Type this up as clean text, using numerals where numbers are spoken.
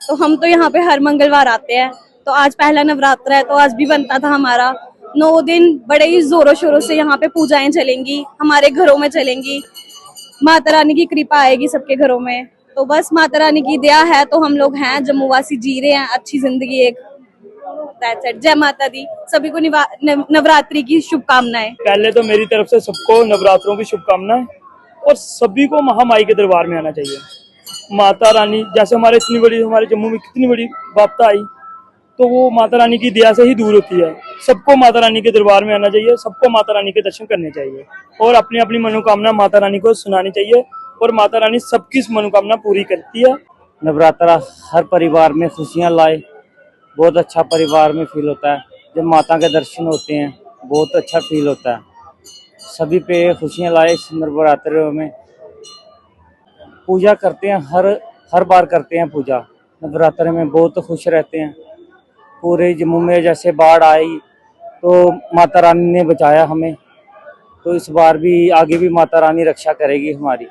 तो हम तो यहाँ पे हर मंगलवार आते हैं। तो आज पहला नवरात्र है, तो आज भी बनता था हमारा 9 दिन बड़े ही जोरों शोरों से यहाँ पे पूजाएं चलेंगी, हमारे घरों में चलेंगी। माता रानी की कृपा आएगी सबके घरों में। तो बस माता रानी की दया है तो हम लोग हैं, जम्मूवासी जी रहे हैं अच्छी जिंदगी एक। That's it। जय माता दी। सभी को नवरात्रि की शुभकामनाएं। पहले तो मेरी तरफ से सबको नवरात्रों की शुभकामनाएं, और सभी को महामाई के दरबार में आना चाहिए। माता रानी जैसे हमारे जम्मू में कितनी बड़ी आपदा आई, तो वो माता रानी की दया से ही दूर होती है। सबको माता रानी के दरबार में आना चाहिए, सबको माता रानी के दर्शन करने चाहिए और अपनी अपनी मनोकामना माता रानी को सुनानी चाहिए, और माता रानी सबकी मनोकामना पूरी करती है। नवरात्रा हर परिवार में खुशियाँ लाए, बहुत अच्छा परिवार में फील होता है। जब माता के दर्शन होते हैं बहुत अच्छा फील होता है। सभी पे खुशियाँ लाए इस नवरात्रों में। पूजा करते हैं, हर बार करते हैं पूजा। नवरात्रि में बहुत खुश रहते हैं। पूरे जम्मू में जैसे बाढ़ आई तो माता रानी ने बचाया हमें, तो इस बार भी आगे भी माता रानी रक्षा करेगी हमारी।